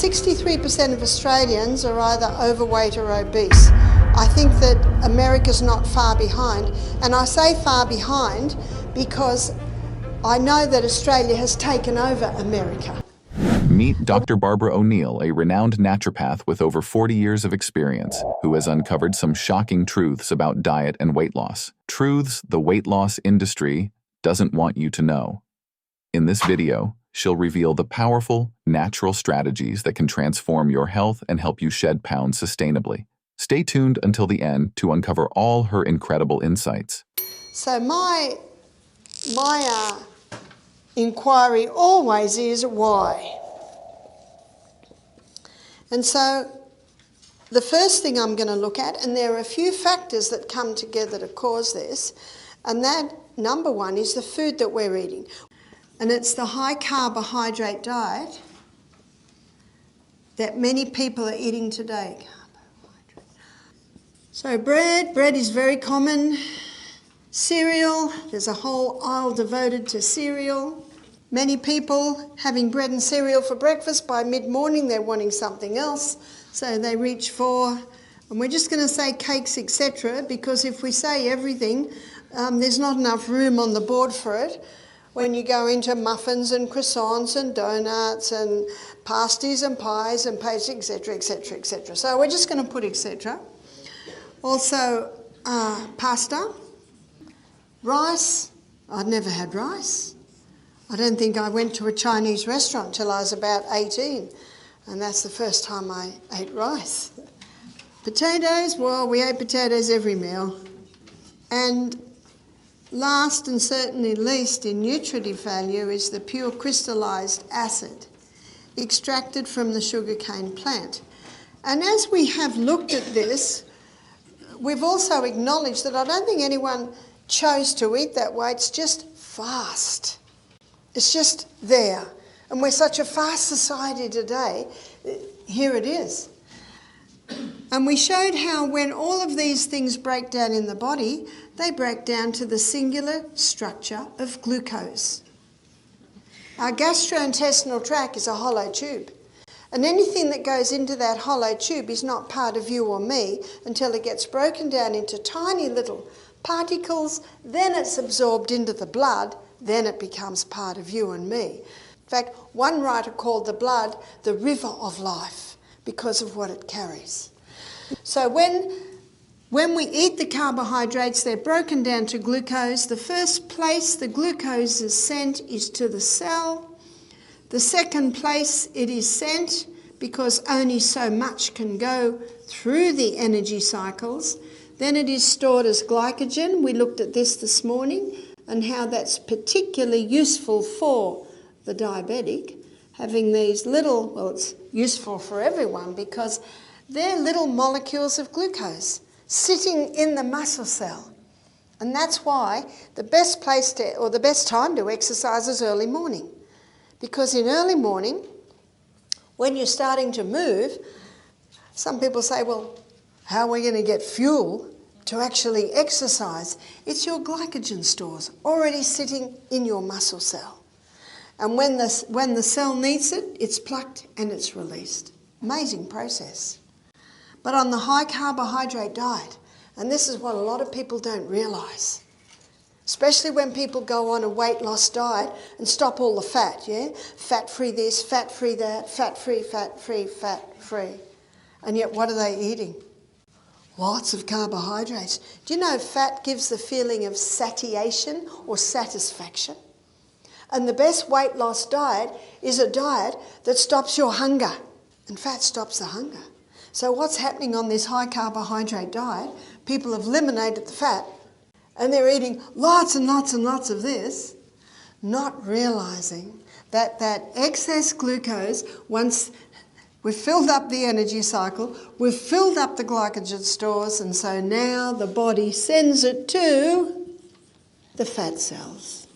63% of Australians are either overweight or obese. I think that America's not far behind, and I say far behind because I know that Australia has taken over America. Meet Dr. Barbara O'Neill, a renowned naturopath with over 40 years of experience, who has uncovered some shocking truths about diet and weight loss. Truths the weight loss industry doesn't want you to know. In this video, she'll reveal the powerful, natural strategies that can transform your health and help you shed pounds sustainably. Stay tuned until the end to uncover all her incredible insights. So my inquiry always is why. And so the first thing I'm going to look at, and there are a few factors that come together to cause this, and that number one is the food that we're eating. And it's the high carbohydrate diet that many people are eating today. So bread is very common. Cereal, there's a whole aisle devoted to cereal. Many people having bread and cereal for breakfast, by mid-morning they're wanting something else, so they reach for, and we're just going to say cakes, etc., because if we say everything, there's not enough room on the board for it. When you go into muffins and croissants and donuts and pasties and pies and pastry, etc., etc., etc. So we're just going to put etc. Also, pasta, rice. I'd never had rice. I don't think I went to a Chinese restaurant till I was about 18, and that's the first time I ate rice. Potatoes, well, we ate potatoes every meal. And last and certainly least in nutritive value is the pure crystallised acid extracted from the sugarcane plant. And as we have looked at this, we've also acknowledged that I don't think anyone chose to eat that way. It's just fast. It's just there. And we're such a fast society today. Here it is. And we showed how when all of these things break down in the body, they break down to the singular structure of glucose. Our gastrointestinal tract is a hollow tube. And anything that goes into that hollow tube is not part of you or me until it gets broken down into tiny little particles, then it's absorbed into the blood, then it becomes part of you and me. In fact, one writer called the blood the river of life because of what it carries. So when we eat the carbohydrates, they're broken down to glucose. The first place the glucose is sent is to the cell. The second place it is sent, because only so much can go through the energy cycles, then it is stored as glycogen. We looked at this morning and how that's particularly useful for the diabetic, having these little, well, it's useful for everyone because they're little molecules of glucose sitting in the muscle cell. And that's why the best place to, or the best time to exercise is early morning. Because in early morning, when you're starting to move, some people say, well, how are we going to get fuel to actually exercise? It's your glycogen stores already sitting in your muscle cell. And when the cell needs it, it's plucked and it's released. Amazing process. But on the high carbohydrate diet, and this is what a lot of people don't realise, especially when people go on a weight loss diet and stop all the fat, yeah? Fat-free this, fat-free that, fat-free, fat-free, fat-free. And yet what are they eating? Lots of carbohydrates. Do you know fat gives the feeling of satiation or satisfaction? And the best weight loss diet is a diet that stops your hunger. And fat stops the hunger. So what's happening on this high carbohydrate diet? People have eliminated the fat and they're eating lots and lots and lots of this, not realising that that excess glucose, once we've filled up the energy cycle, we've filled up the glycogen stores, and so now the body sends it to the fat cells.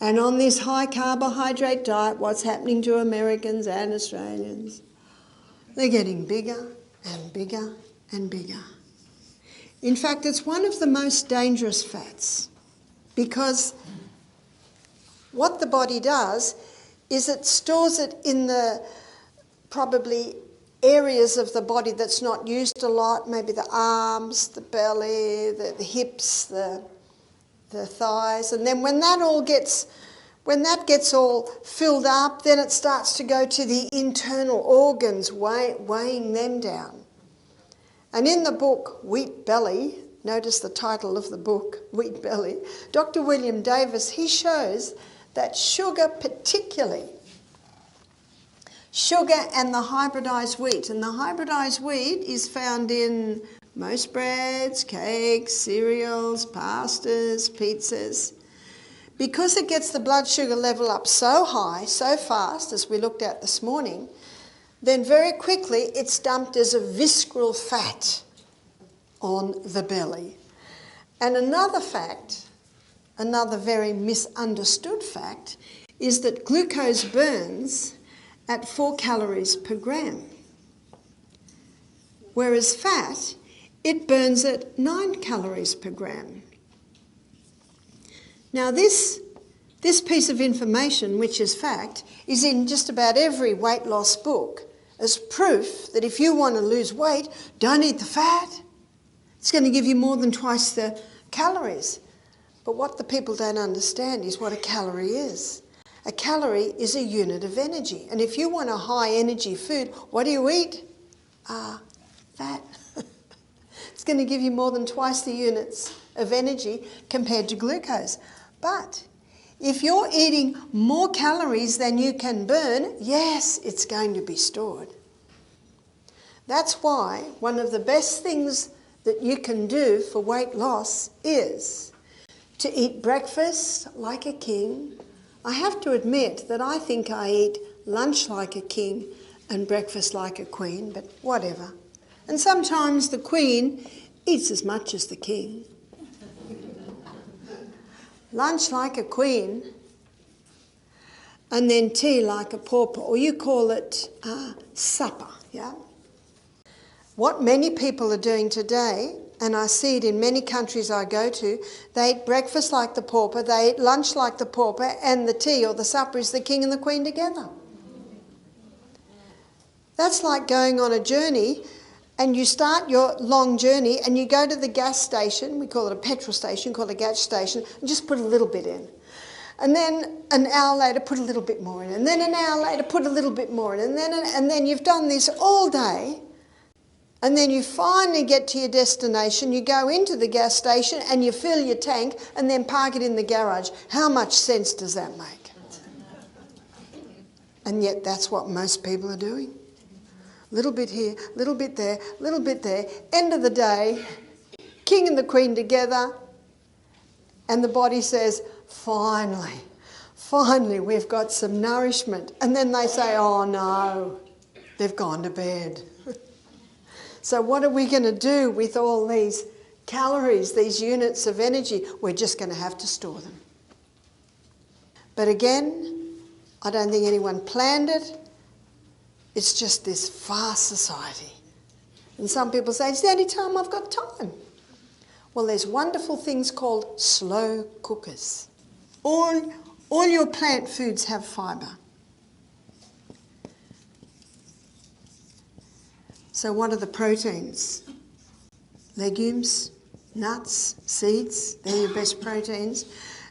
And on this high carbohydrate diet, what's happening to Americans and Australians? They're getting bigger and bigger and bigger. In fact, it's one of the most dangerous fats because what the body does is it stores it in the probably areas of the body that's not used a lot, maybe the arms, the belly, the hips, the thighs. And then when that gets all filled up, then it starts to go to the internal organs, weighing them down. And in the book Wheat Belly, notice the title of the book, Wheat Belly, Dr. William Davis, he shows that sugar particularly, sugar and the hybridised wheat. And the hybridised wheat is found in most breads, cakes, cereals, pastas, pizzas. Because it gets the blood sugar level up so high, so fast, as we looked at this morning, then very quickly it's dumped as a visceral fat on the belly. And another fact, another very misunderstood fact, is that glucose burns at 4 calories per gram, whereas fat, it burns at 9 calories per gram. Now this piece of information, which is fact, is in just about every weight loss book as proof that if you want to lose weight, don't eat the fat. It's going to give you more than twice the calories. But what the people don't understand is what a calorie is. A calorie is a unit of energy. And if you want a high energy food, what do you eat? Fat. It's going to give you more than twice the units of energy compared to glucose. But if you're eating more calories than you can burn, yes, it's going to be stored. That's why one of the best things that you can do for weight loss is to eat breakfast like a king. I have to admit that I think I eat lunch like a king and breakfast like a queen, but whatever. And sometimes the queen eats as much as the king. Lunch like a queen, and then tea like a pauper, or you call it supper, yeah? What many people are doing today, and I see it in many countries I go to, they eat breakfast like the pauper, they eat lunch like the pauper, and the tea or the supper is the king and the queen together. That's like going on a journey, and you start your long journey and you go to the gas station, we call it a petrol station, call it a gas station, and just put a little bit in. And then an hour later, put a little bit more in. And then an hour later, put a little bit more in. And then you've done this all day. And then you finally get to your destination, you go into the gas station and you fill your tank and then park it in the garage. How much sense does that make? And yet that's what most people are doing. Little bit here, little bit there, little bit there. End of the day, king and the queen together, and the body says, finally, we've got some nourishment. And then they say, oh no, they've gone to bed. So what are we going to do with all these calories, these units of energy? We're just going to have to store them. But again, I don't think anyone planned it. It's just this fast society. And some people say, it's the only time I've got time. Well, there's wonderful things called slow cookers. All your plant foods have fibre. So what are the proteins? Legumes, nuts, seeds, they're your best proteins.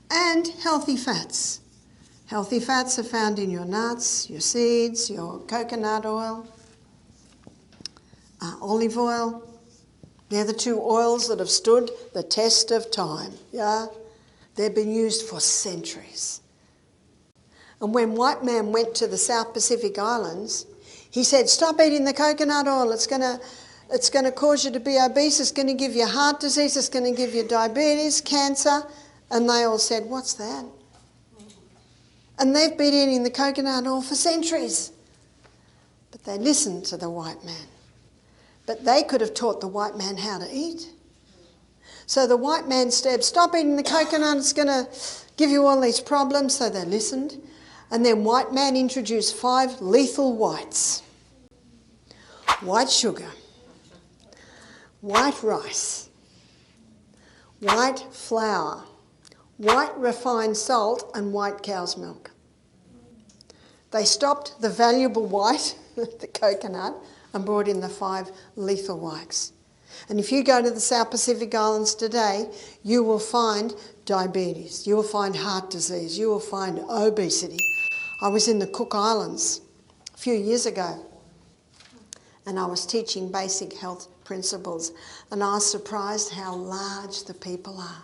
And healthy fats. Healthy fats are found in your nuts, your seeds, your coconut oil, olive oil. They're the 2 oils that have stood the test of time. Yeah, they've been used for centuries. And when white man went to the South Pacific Islands, he said, stop eating the coconut oil. It's going to cause you to be obese. It's going to give you heart disease. It's going to give you diabetes, cancer. And they all said, what's that? And they've been eating the coconut oil for centuries. But they listened to the white man. But they could have taught the white man how to eat. So the white man said, stop eating the coconut, it's going to give you all these problems. So they listened. And then white man introduced 5 lethal whites. White sugar, white rice, white flour, white refined salt and white cow's milk. They stopped the valuable white, the coconut, and brought in the 5 lethal whites. And if you go to the South Pacific Islands today, you will find diabetes, you will find heart disease, you will find obesity. I was in the Cook Islands a few years ago, and I was teaching basic health principles, and I was surprised how large the people are.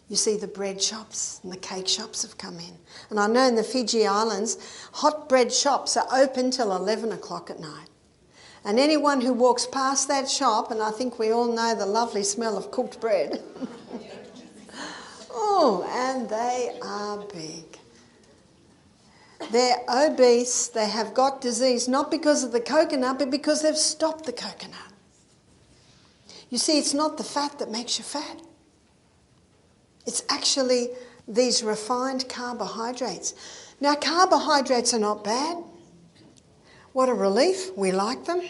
You see the bread shops and the cake shops have come in. And I know in the Fiji Islands, hot bread shops are open till 11 o'clock at night. And anyone who walks past that shop, and I think we all know the lovely smell of cooked bread. Oh, and they are big. They're obese, they have got disease, not because of the coconut, but because they've stopped the coconut. You see, it's not the fat that makes you fat. It's actually these refined carbohydrates. Now, carbohydrates are not bad. What a relief, we like them.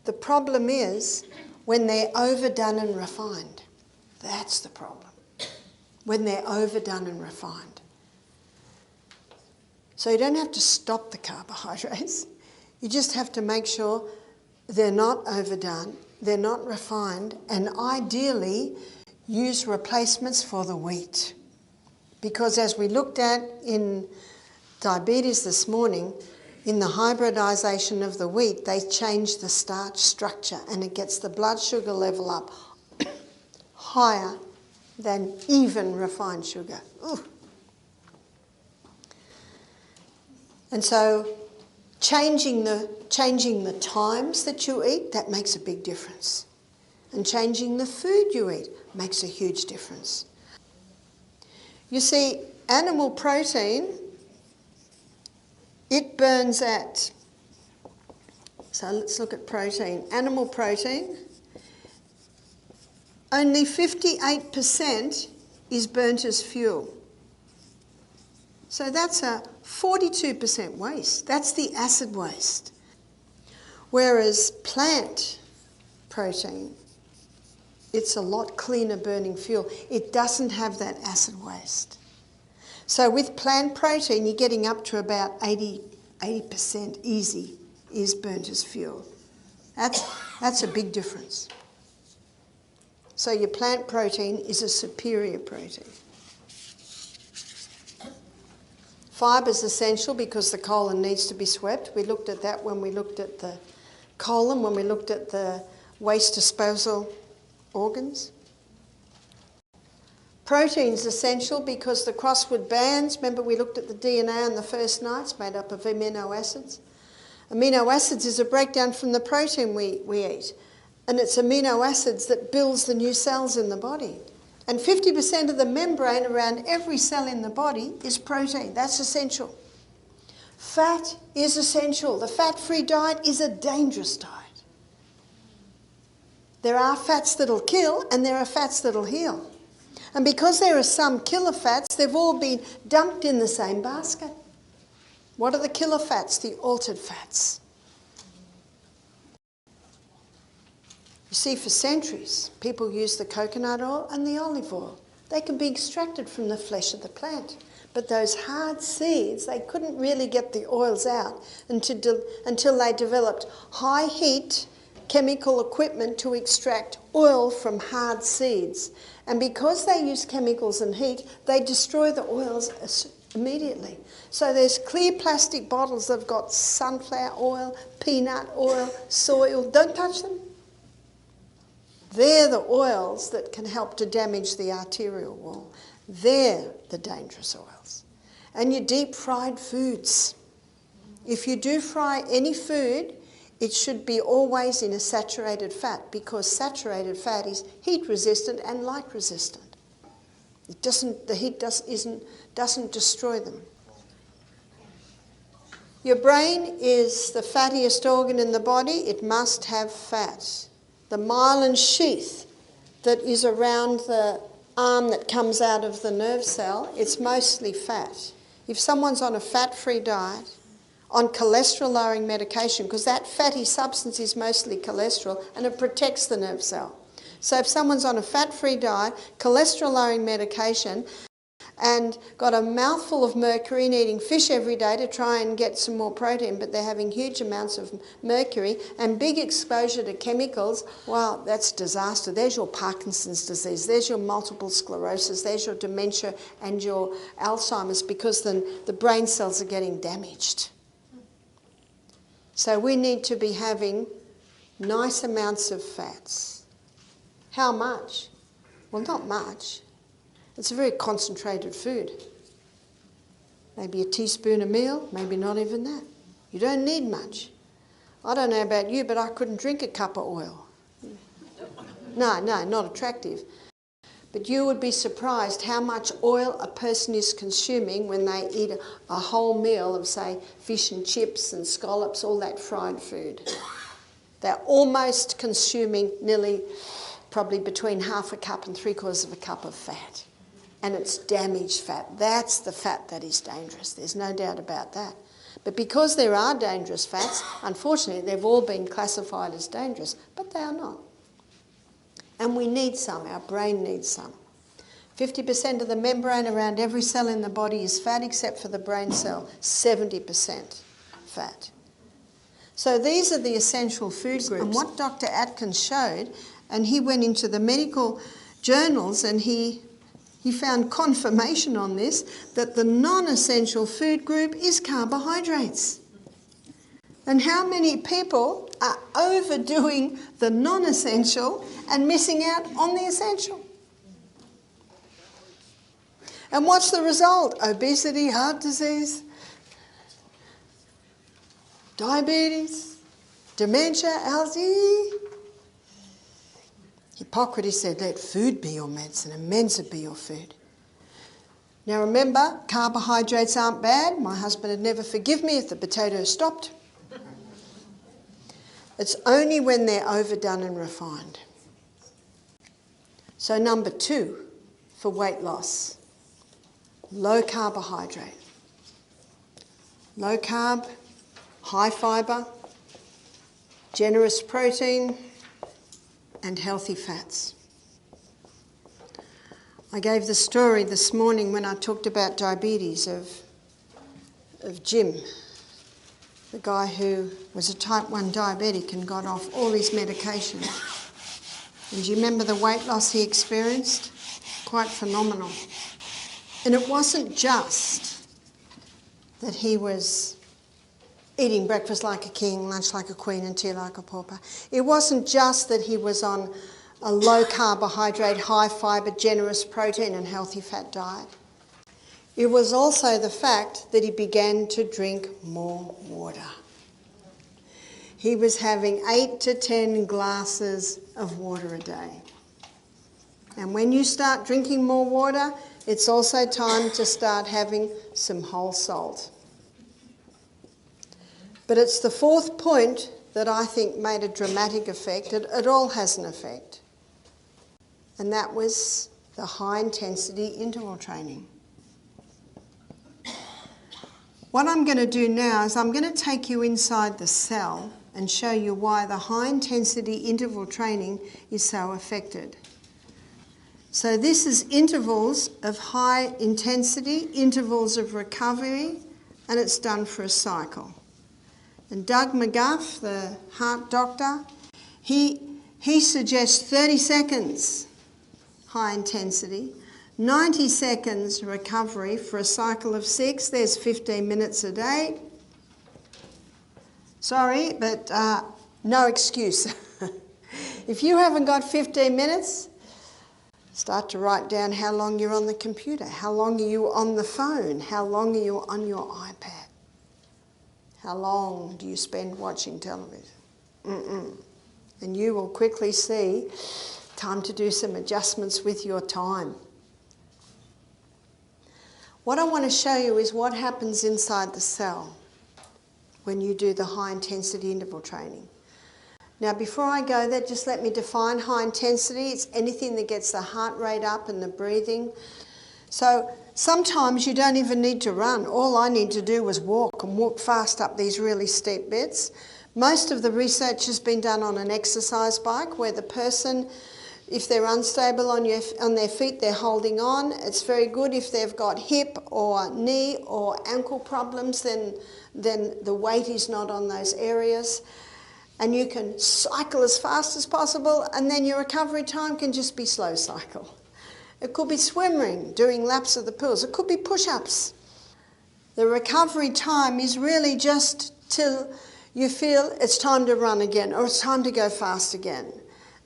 The problem is when they're overdone and refined. That's the problem. When they're overdone and refined. So you don't have to stop the carbohydrates. You just have to make sure they're not overdone, they're not refined, and ideally use replacements for the wheat. Because as we looked at in diabetes this morning, in the hybridisation of the wheat, they change the starch structure and it gets the blood sugar level up higher than even refined sugar. Ooh. And so changing the times that you eat, that makes a big difference. And changing the food you eat makes a huge difference. You see, animal protein, it burns at, so let's look at protein. Animal protein, only 58% is burnt as fuel. So that's a 42% waste. That's the acid waste. Whereas plant protein, it's a lot cleaner burning fuel. It doesn't have that acid waste. So with plant protein, you're getting up to about 80% easy is burnt as fuel. That's a big difference. So your plant protein is a superior protein. Fibre is essential because the colon needs to be swept. We looked at that when we looked at the colon, when we looked at the waste disposal organs. Protein is essential because the crossword bands, remember we looked at the DNA on the first night, it's made up of amino acids. Amino acids is a breakdown from the protein we eat, and it's amino acids that builds the new cells in the body. And 50% of the membrane around every cell in the body is protein. That's essential. Fat is essential. The fat-free diet is a dangerous diet. There are fats that'll kill and there are fats that'll heal. And because there are some killer fats, they've all been dumped in the same basket. What are the killer fats? The altered fats. You see, for centuries, people used the coconut oil and the olive oil. They can be extracted from the flesh of the plant. But those hard seeds, they couldn't really get the oils out until they developed high heat chemical equipment to extract oil from hard seeds. And because they use chemicals and heat, they destroy the oils immediately. So there's clear plastic bottles that have got sunflower oil, peanut oil, soy oil. Don't touch them. They're the oils that can help to damage the arterial wall. They're the dangerous oils. And your deep-fried foods. If you do fry any food, it should be always in a saturated fat because saturated fat is heat-resistant and light-resistant. The heat doesn't destroy them. Your brain is the fattiest organ in the body. It must have fat. The myelin sheath that is around the arm that comes out of the nerve cell, it's mostly fat. If someone's on a fat-free diet, on cholesterol-lowering medication, because that fatty substance is mostly cholesterol and it protects the nerve cell. So if someone's on a fat-free diet, cholesterol-lowering medication, and got a mouthful of mercury and eating fish every day to try and get some more protein, but they're having huge amounts of mercury and big exposure to chemicals, well, that's disaster. There's your Parkinson's disease, there's your multiple sclerosis, there's your dementia and your Alzheimer's, because then the brain cells are getting damaged. So we need to be having nice amounts of fats. How much? Well, not much. It's a very concentrated food. Maybe a teaspoon a meal, maybe not even that. You don't need much. I don't know about you, but I couldn't drink a cup of oil. No, not attractive. But you would be surprised how much oil a person is consuming when they eat a whole meal of, say, fish and chips and scallops, all that fried food. They're almost consuming nearly, probably between half a cup and 3/4 of a cup of fat. And it's damaged fat. That's the fat that is dangerous. There's no doubt about that. But because there are dangerous fats, unfortunately, they've all been classified as dangerous, but they are not. And we need some. Our brain needs some. 50% of the membrane around every cell in the body is fat, except for the brain cell, 70% fat. So these are the essential food groups. And what Dr. Atkins showed, and he went into the medical journals and he found confirmation on this, that the non-essential food group is carbohydrates. And how many people are overdoing the non-essential and missing out on the essential? And what's the result? Obesity, heart disease, diabetes, dementia, Alzheimer's. Hippocrates said, let food be your medicine and mensa be your food. Now remember, carbohydrates aren't bad. My husband would never forgive me if the potatoes stopped. It's only when they're overdone and refined. So number 2 for weight loss, low carbohydrate. Low carb, high fibre, generous protein, and healthy fats. I gave the story this morning when I talked about diabetes of Jim, the guy who was a type 1 diabetic and got off all his medication. And do you remember the weight loss he experienced? Quite phenomenal. And it wasn't just that he was eating breakfast like a king, lunch like a queen and tea like a pauper. It wasn't just that he was on a low carbohydrate, high fibre, generous protein and healthy fat diet. It was also the fact that he began to drink more water. He was having 8 to 10 glasses of water a day. And when you start drinking more water, it's also time to start having some whole salt. But it's the 4th point that I think made a dramatic effect. It all has an effect. And that was the high intensity interval training. What I'm going to do now is I'm going to take you inside the cell and show you why the high intensity interval training is so affected. So this is intervals of high intensity, intervals of recovery, and it's done for a cycle. And Doug McGuff, the heart doctor, he suggests 30 seconds high intensity, 90 seconds recovery for a cycle of 6. There's 15 minutes a day. Sorry, but no excuse. If you haven't got 15 minutes, start to write down how long you're on the computer, how long are you on the phone, how long are you on your iPad. How long do you spend watching television? And you will quickly see time to do some adjustments with your time. What I want to show you is what happens inside the cell when you do the high intensity interval training. Now before I go there, just let me define high intensity. It's anything that gets the heart rate up and the breathing. So sometimes you don't even need to run. All I need to do is walk and walk fast up these really steep bits. Most of the research has been done on an exercise bike where the person If they're unstable on their feet, they're holding on. It's very good. If they've got hip or knee or ankle problems, then the weight is not on those areas. And you can cycle as fast as possible, and then your recovery time can just be slow cycle. It could be swimming, doing laps of the pools. It could be push-ups. The recovery time is really just till you feel it's time to run again or it's time to go fast again.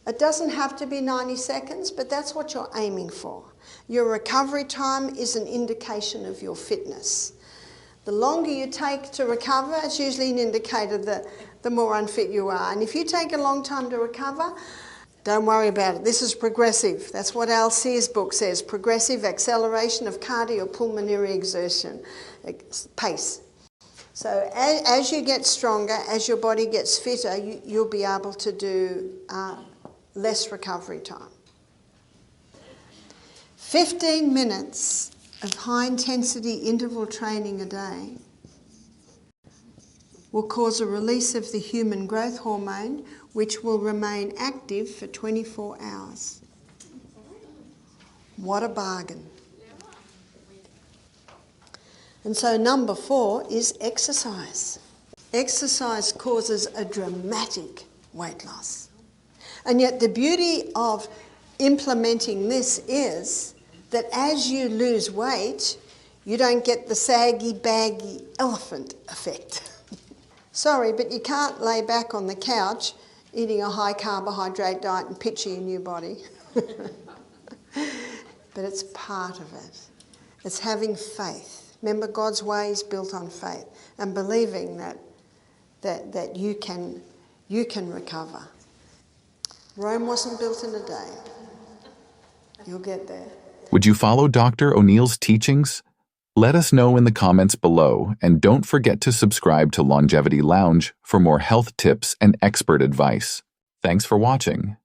It doesn't have to be 90 seconds, but that's what you're aiming for. Your recovery time is an indication of your fitness. The longer you take to recover, it's usually an indicator that the more unfit you are. And if you take a long time to recover, don't worry about it. This is progressive. That's what Al Sear's book says, progressive acceleration of cardiopulmonary exertion, pace. So as you get stronger, as your body gets fitter, you'll be able to do less recovery time. 15 minutes of high-intensity interval training a day will cause a release of the human growth hormone, which will remain active for 24 hours. What a bargain. And so number 4 is exercise. Exercise causes a dramatic weight loss. And yet the beauty of implementing this is that as you lose weight, you don't get the saggy, baggy elephant effect. Sorry, but you can't lay back on the couch eating a high carbohydrate diet and picture your new body. But it's part of it. It's having faith. Remember, God's way is built on faith and believing that you can recover. Rome wasn't built in a day. You'll get there. Would you follow Dr. O'Neill's teachings? Let us know in the comments below, and don't forget to subscribe to Longevity Lounge for more health tips and expert advice. Thanks for watching.